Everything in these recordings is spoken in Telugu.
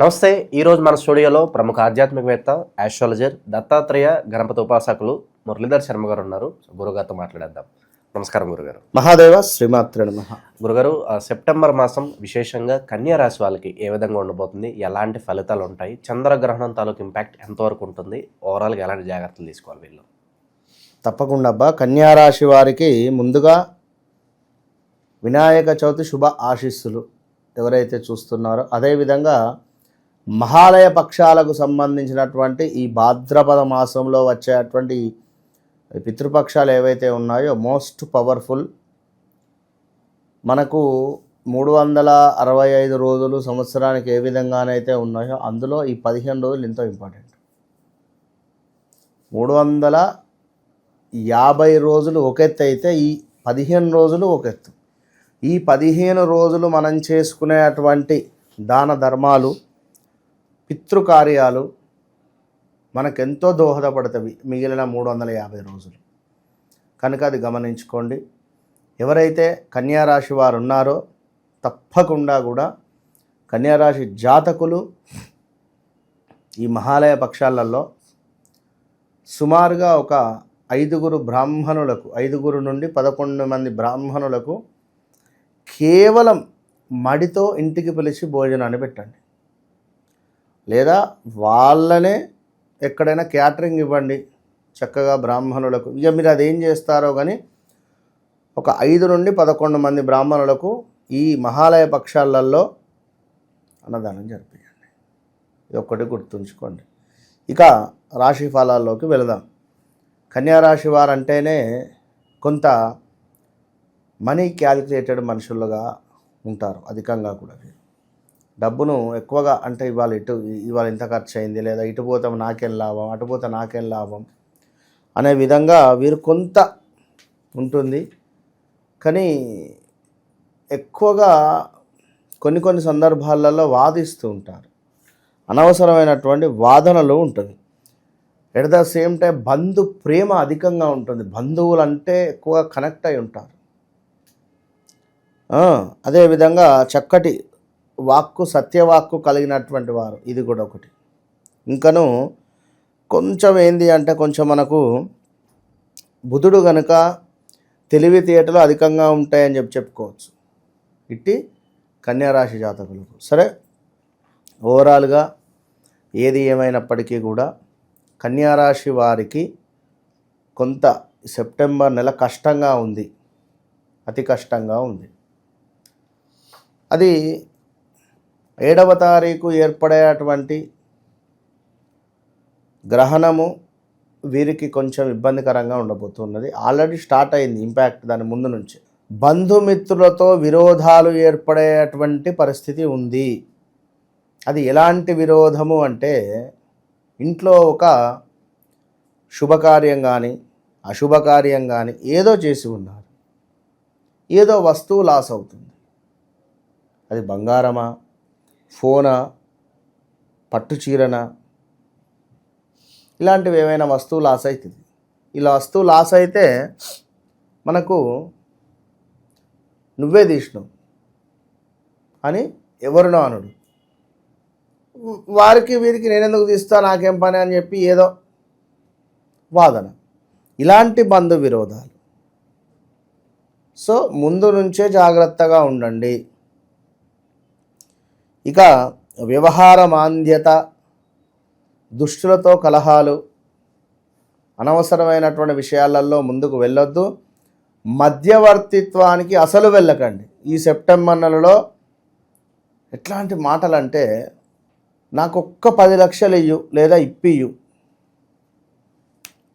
నమస్తే. ఈరోజు మన స్టూడియోలో ప్రముఖ ఆధ్యాత్మికవేత్త, ఆస్ట్రాలజర్, దత్తాత్రేయ గణపతి ఉపాసకులు మురళీధర్ శర్మ గారు ఉన్నారు. గురుగారితో మాట్లాడేద్దాం. నమస్కారం గురుగారు. మహాదేవ శ్రీమాత్రే నమః. గురుగారు, సెప్టెంబర్ మాసం విశేషంగా కన్యా రాశి వాళ్ళకి ఏ విధంగా ఉండబోతుంది, ఎలాంటి ఫలితాలు ఉంటాయి, చంద్రగ్రహణం తాలూకు ఇంపాక్ట్ ఎంతవరకు ఉంటుంది, ఓవరాల్గా ఎలాంటి జాగ్రత్తలు తీసుకోవాలి వీళ్ళు? తప్పకుండా అబ్బా. కన్యారాశి వారికి ముందుగా వినాయక చవితి శుభ ఆశీస్సులు ఎవరైతే చూస్తున్నారో, అదేవిధంగా మహాలయ పక్షాలకు సంబంధించినటువంటి ఈ భాద్రపద మాసంలో వచ్చేటువంటి పితృపక్షాలు ఏవైతే ఉన్నాయో మోస్ట్ పవర్ఫుల్. మనకు 365 రోజులు సంవత్సరానికి ఏ విధంగానైతే ఉన్నాయో అందులో ఈ 15 రోజులు ఎంతో ఇంపార్టెంట్. 350 రోజులు ఒక ఎత్తు అయితే ఈ 15 రోజులు ఒక ఎత్తు. ఈ 15 రోజులు మనం చేసుకునేటువంటి దాన ధర్మాలు, పితృకార్యాలు మనకెంతో దోహదపడతాయి మిగిలిన 350 రోజులు. కనుక అది గమనించుకోండి. ఎవరైతే కన్యారాశి వారు ఉన్నారో తప్పకుండా కూడా కన్యారాశి జాతకులు ఈ మహాలయ పక్షాలలో సుమారుగా ఒక 5 బ్రాహ్మణులకు, 5 నుండి 11 మంది బ్రాహ్మణులకు కేవలం మడితో ఇంటికి పిలిచి భోజనాన్ని పెట్టండి, లేదా వాళ్ళనే ఎక్కడైనా క్యాటరింగ్ ఇవ్వండి చక్కగా బ్రాహ్మణులకు. ఇక మీరు అదేం చేస్తారో కానీ ఒక 5 నుండి 11 మంది బ్రాహ్మణులకు ఈ మహాలయ పక్షాలలో అన్నదానం జరిపించండి. ఇది ఒక్కటి గుర్తుంచుకోండి. ఇక రాశి ఫలాల్లోకి వెళదాం. కన్యారాశి వారంటేనే కొంత మనీ క్యాలిక్యులేటెడ్ మనుషులుగా ఉంటారు. అధికంగా కూడా డబ్బును ఎక్కువగా, అంటే ఇవాళ ఇంత ఖర్చు అయింది, లేదా ఇటు పోతే నాకేం లాభం, అటు పోతే నాకేం లాభం అనే విధంగా వీరు కొంత ఉంటుంది. కానీ ఎక్కువగా కొన్ని సందర్భాలలో వాదిస్తూ ఉంటారు. అనవసరమైనటువంటి వాదనలు ఉంటుంది. ఎట్ ద సేమ్ టైం బంధు ప్రేమ అధికంగా ఉంటుంది. బంధువులు అంటే ఎక్కువగా కనెక్ట్ అయి ఉంటారు. అదేవిధంగా చక్కటి వాక్కు, సత్యవాక్కు కలిగినటువంటి వారు, ఇది కూడా ఒకటి. ఇంకను కొంచెం ఏంది అంటే కొంచెం మనకు బుధుడు కనుక తెలివితేటలు అధికంగా ఉంటాయని చెప్పుకోవచ్చు ఇట్టి కన్యారాశి జాతకులకు. సరే, ఓవరాల్గా ఏది ఏమైనప్పటికీ కూడా కన్యారాశి వారికి కొంత సెప్టెంబర్ నెల కష్టంగా ఉంది, అతి కష్టంగా ఉంది. అది 7వ తారీఖు ఏర్పడేటువంటి గ్రహణము వీరికి కొంచెం ఇబ్బందికరంగా ఉండబోతున్నది. ఆల్రెడీ స్టార్ట్ అయింది ఇంపాక్ట్ దాని ముందు నుంచి. బంధుమిత్రులతో విరోధాలు ఏర్పడేటువంటి పరిస్థితి ఉంది. అది ఎలాంటి విరోధము అంటే, ఇంట్లో ఒక శుభకార్యం కానీ అశుభకార్యం కానీ ఏదో చేసి ఉన్నారు, ఏదో వస్తువు లాస్ అవుతుంది. అది బంగారమా, ఫోనా, పట్టు చీరనా, ఇలాంటివి ఏమైనా వస్తువు లాస్ అవుతుంది. ఇలా వస్తువు లాస్ అయితే మనకు నువ్వే తీసినావు అని ఎవరినో అనుడు, వారికి వీరికి నేనెందుకు తీస్తా, నాకేం పని అని చెప్పి ఏదో వాదన, ఇలాంటి బంధు విరోధాలు. సో ముందు నుంచే జాగ్రత్తగా ఉండండి. ఇక వ్యవహార మాంద్యత, దుష్టులతో కలహాలు, అనవసరమైనటువంటి విషయాలలో ముందుకు వెళ్ళొద్దు. మధ్యవర్తిత్వానికి అసలు వెళ్ళకండి. ఈ సెప్టెంబర్ నెలలో ఎట్లాంటి మాటలంటే, నాకు ఒక్క 10 లక్షలు ఇయ్యు లేదా ఇప్పియ్యు,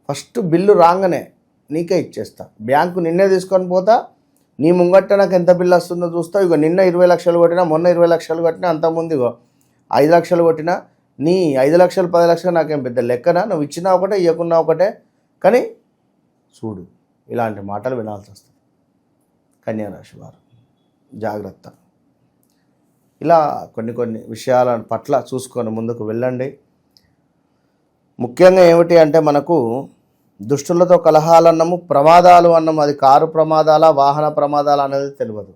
ఫస్ట్ బిల్లు రాగానే నీకే ఇచ్చేస్తా, బ్యాంకు నిన్నే తీసుకొని పోతా, నీ ముంగట్ట నాకు ఎంత బిల్లు వస్తుందో చూస్తావు. ఇగో నిన్న 20 లక్షలు కొట్టినా, మొన్న 20 లక్షలు కొట్టినా, అంతకుముందు ఇగో 5 లక్షలు కొట్టినా, నీ 5 లక్షలు 10 లక్షలు నాకేం పెద్ద లెక్కనా, నువ్వు ఇచ్చినా ఒకటే ఇవ్వకున్నా ఒకటే, కానీ చూడు ఇలాంటి మాటలు వినాల్సి వస్తుంది. కన్యారాశి వారు జాగ్రత్త. ఇలా కొన్ని విషయాల పట్ల చూసుకొని ముందుకు వెళ్ళండి. ముఖ్యంగా ఏమిటి అంటే, మనకు దుష్టులతో కలహాలన్నము, ప్రమాదాలు అన్నము, అది కారు ప్రమాదాల, వాహన ప్రమాదాలు అనేది తెలియదు.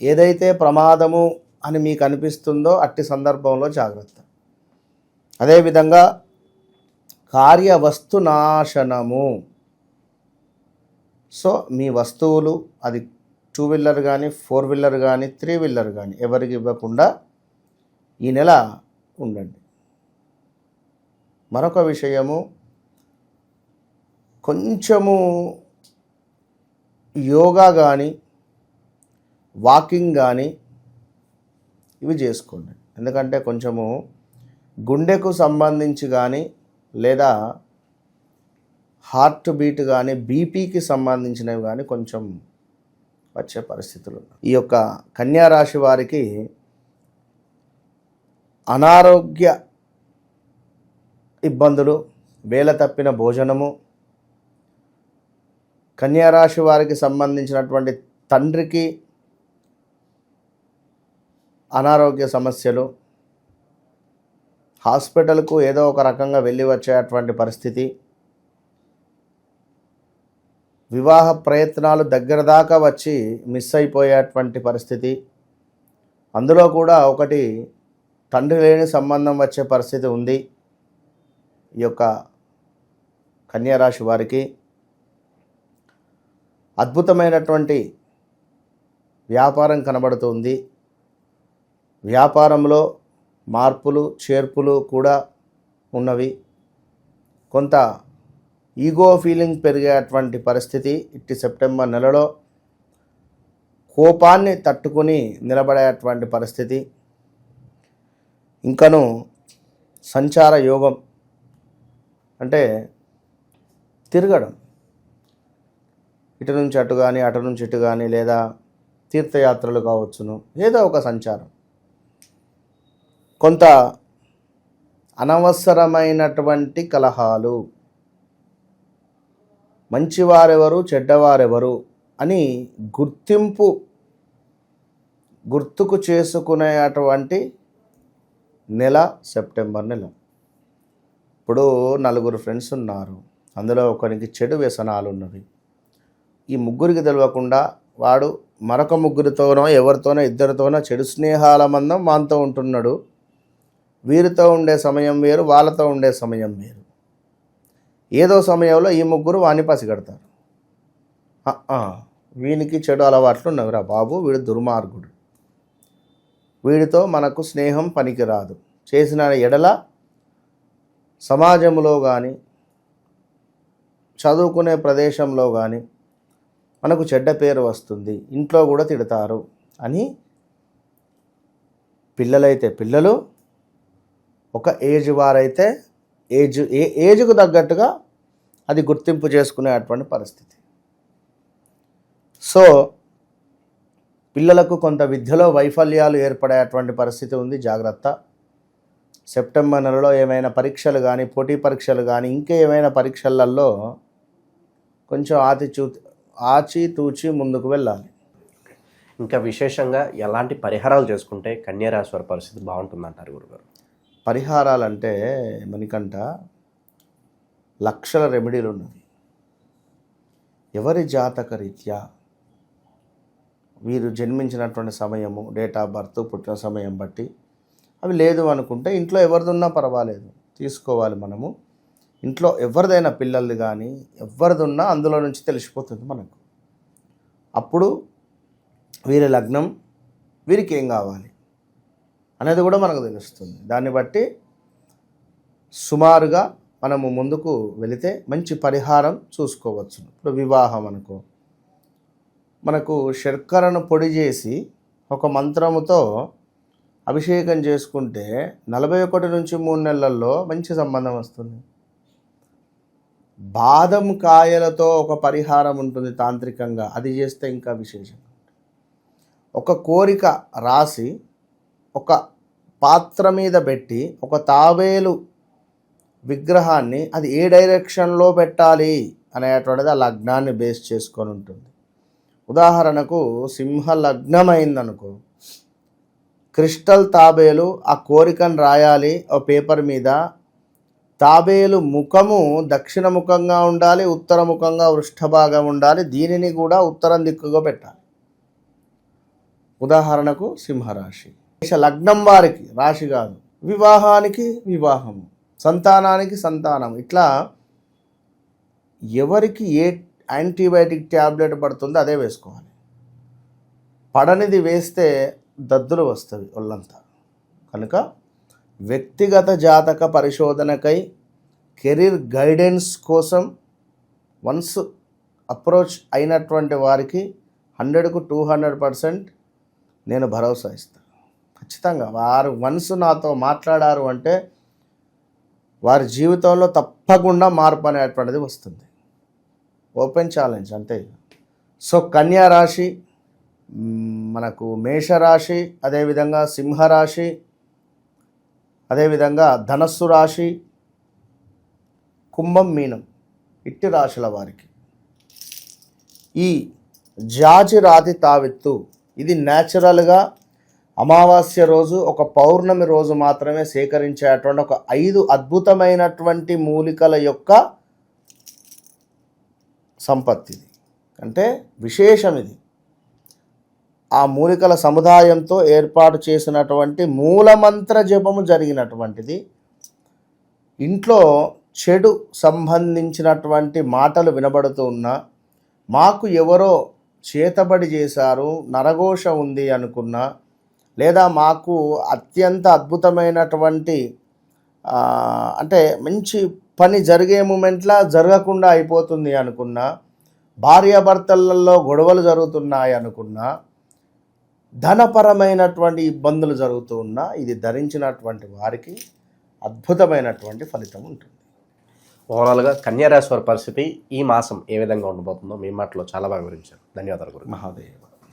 ఏదైతే ప్రమాదము అని మీకు అనిపిస్తుందో అట్టి సందర్భంలో జాగ్రత్త. అదేవిధంగా కార్యవస్తు నాశనము. సో మీ వస్తువులు అది 2 వీలర్ కానీ 4 వీలర్ కానీ 3 వీలర్ కానీ ఎవరికి ఇవ్వకుండా ఈ నెల ఉండండి. మరొక విషయము, కొంచెము యోగా కానీ వాకింగ్ కానీ ఇవి చేసుకోండి. ఎందుకంటే కొంచెము గుండెకు సంబంధించి కానీ లేదా హార్ట్ బీట్ కానీ బీపీకి సంబంధించినవి కానీ కొంచెం వచ్చే పరిస్థితులు ఉన్నాయి. ఈ యొక్క కన్యా రాశి వారికి అనారోగ్య ఇబ్బందులు, వేల తప్పిన భోజనము, కన్యా రాశి వారికి సంబంధించినటువంటి తండ్రికి అనారోగ్య సమస్యలు, హాస్పిటల్కు ఏదో ఒక రకంగా వెళ్ళి వచ్చేటువంటి పరిస్థితి, వివాహ ప్రయత్నాలు దగ్గర దాకా వచ్చి మిస్ అయిపోయేటువంటి పరిస్థితి, అందులో కూడా ఒకటి తండ్రి లేని సంబంధం వచ్చే పరిస్థితి ఉంది. ఈ యొక్క కన్యా రాశి వారికి అద్భుతమైనటువంటి వ్యాపారం కనబడుతుంది. వ్యాపారంలో మార్పులు చేర్పులు కూడా ఉన్నవి. కొంత ఈగో ఫీలింగ్ పెరిగేటువంటి పరిస్థితి ఇట్టి సెప్టెంబర్ నెలలో. కోపాన్ని తట్టుకుని నిలబడేటువంటి పరిస్థితి. ఇంకను సంచార యోగం అంటే తిరగడం, ఇటు నుంచి అటు కానీ అటు నుంచి ఇటు కానీ, లేదా తీర్థయాత్రలు కావచ్చును, ఏదో ఒక సంచారం. కొంత అనవసరమైనటువంటి కలహాలు, మంచివారెవరు చెడ్డవారెవరు అని గుర్తుకు చేసుకునేటువంటి నెల సెప్టెంబర్ నెల. ఇప్పుడు 4 ఫ్రెండ్స్ ఉన్నారు, అందులో ఒకరికి చెడు వ్యసనాలు ఉన్నవి. ఈ ముగ్గురికి తెలియకుండా వాడు మరొక ముగ్గురితోనో ఎవరితోనో ఇద్దరితోనో చెడు స్నేహాల మందం వాంతో ఉంటున్నాడు. వీరితో ఉండే సమయం వేరు, వాళ్ళతో ఉండే సమయం వేరు. ఏదో సమయంలో ఈ ముగ్గురు వాణ్ణి పసిగడతారు. వీనికి చెడు అలవాట్లు ఉన్నవిరా బాబు, వీడు దుర్మార్గుడు, వీడితో మనకు స్నేహం పనికిరాదు, చేసిన ఎడల సమాజంలో కానీ చదువుకునే ప్రదేశంలో కానీ మనకు చెడ్డ పేరు వస్తుంది, ఇంట్లో కూడా తిడతారు అని పిల్లలైతే పిల్లలు, ఒక ఏజ్ వారైతే ఏజ్కు తగ్గట్టుగా అది గుర్తింపు చేసుకునేటువంటి పరిస్థితి. సో పిల్లలకు కొంత విద్యలో వైఫల్యాలు ఏర్పడేటువంటి పరిస్థితి ఉంది, జాగ్రత్త. సెప్టెంబర్ నెలలో ఏమైనా పరీక్షలు కానీ పోటీ పరీక్షలు కానీ ఇంకా ఏమైనా పరీక్షలలో కొంచెం ఆచితూచి ముందుకు వెళ్ళాలి. ఇంకా విశేషంగా ఎలాంటి పరిహారాలు చేసుకుంటే కన్యా రాశి వారి పరిస్థితి బాగుంటుందంటారు గురుగారు? పరిహారాలంటే మనకంట లక్షల రెమెడీలు ఉన్నవి. ఎవరి జాతక రీత్యా వీరు జన్మించినటువంటి సమయము, డేట్ ఆఫ్ బర్త్, పుట్టిన సమయం బట్టి అవి లేదు అనుకుంటే ఇంట్లో ఎవరిదున్నా పర్వాలేదు, తీసుకోవాలి మనము. ఇంట్లో ఎవరిదైనా పిల్లలది కానీ ఎవరిదున్నా అందులో నుంచి తెలిసిపోతుంది మనకు. అప్పుడు వీరి లగ్నం, వీరికి ఏం కావాలి అనేది కూడా మనకు తెలుస్తుంది. దాన్ని బట్టి సుమారుగా మనము ముందుకు వెళితే మంచి పరిహారం చూసుకోవచ్చు. ఇప్పుడు వివాహం అనుకో, మనకు శర్కరను పొడి చేసి ఒక మంత్రముతో అభిషేకం చేసుకుంటే 41 నుంచి 3 నెలల్లో మంచి సంబంధం వస్తుంది. బాదం కాయలతో ఒక పరిహారం ఉంటుంది తాంత్రికంగా, అది చేస్తే ఇంకా విశేషం. ఒక కోరిక రాసి ఒక పాత్ర మీద పెట్టి ఒక తాబేలు విగ్రహాన్ని అది ఏ డైరెక్షన్లో పెట్టాలి అనేటువంటిది ఆ లగ్నాన్ని బేస్ చేసుకొని ఉంటుంది. ఉదాహరణకు సింహ లగ్నం అయిందనుకో, క్రిస్టల్ తాబేలు ఆ కోరికను రాయాలి ఓ పేపర్ మీద. తాబేలు ముఖము దక్షిణ ముఖంగా ఉండాలి, ఉత్తర ముఖంగా వృష్ఠభాగం ఉండాలి. దీనిని కూడా ఉత్తరం దిక్కుగా పెట్టాలి. ఉదాహరణకు సింహరాశి, లగ్నం వారికి రాశి కాదు, వివాహానికి వివాహం, సంతానానికి సంతానం, ఇట్లా ఎవరికి ఏ యాంటీబయాటిక్ ట్యాబ్లెట్ పడుతుందో అదే వేసుకోవాలి. పడనిది వేస్తే దద్దులు వస్తుంది ఒళ్ళంతా. కనుక వ్యక్తిగత జాతక పరిశోధనకై కెరీర్ గైడెన్స్ కోసం వన్స్ అప్రోచ్ అయినటువంటి వారికి 100కు 200% నేను భరోసా ఇస్తాను. ఖచ్చితంగా వారు వన్స్ నాతో మాట్లాడారు అంటే వారి జీవితంలో తప్పకుండా మార్పు అనేటువంటిది వస్తుంది. ఓపెన్ ఛాలెంజ్ అంతే. సో కన్యా రాశి, మనకు మేషరాశి, అదేవిధంగా సింహరాశి, అదేవిధంగా ధనస్సు రాశి, కుంభం, మీనం, ఇట్టి రాశుల వారికి ఈ జాజి రాతి తావెత్తు ఇది న్యాచురల్గా అమావాస్య రోజు, ఒక పౌర్ణమి రోజు మాత్రమే సేకరించేటువంటి ఒక 5 అద్భుతమైనటువంటి మూలికల యొక్క సంపత్తి. అంటే విశేషం ఇది. ఆ మూలికల సముదాయంతో ఏర్పాటు చేసినటువంటి మూలమంత్ర జపము జరిగినటువంటిది. ఇంట్లో చెడు సంబంధించినటువంటి మాటలు వినబడుతూ ఉన్నా, మాకు ఎవరో చేతబడి చేశారు, నరఘోష ఉంది అనుకున్నా, లేదా మాకు అత్యంత అద్భుతమైనటువంటి అంటే మంచి పని జరిగే మూమెంట్లా జరగకుండా అయిపోతుంది అనుకున్నా, భార్యాభర్తలలో గొడవలు జరుగుతున్నాయి అనుకున్నా, ధనపరమైనటువంటి ఇబ్బందులు జరుగుతూ ఉన్నా, ఇది ధరించినటువంటి వారికి అద్భుతమైనటువంటి ఫలితం ఉంటుంది. ఓవరాల్గా కన్యా రాశి వారి పరిస్థితి ఈ మాసం ఏ విధంగా ఉండబోతుందో మీ మాటలో చాలా బాగా వివరించారు. ధన్యవాదాలు గురు. మహాదేవ.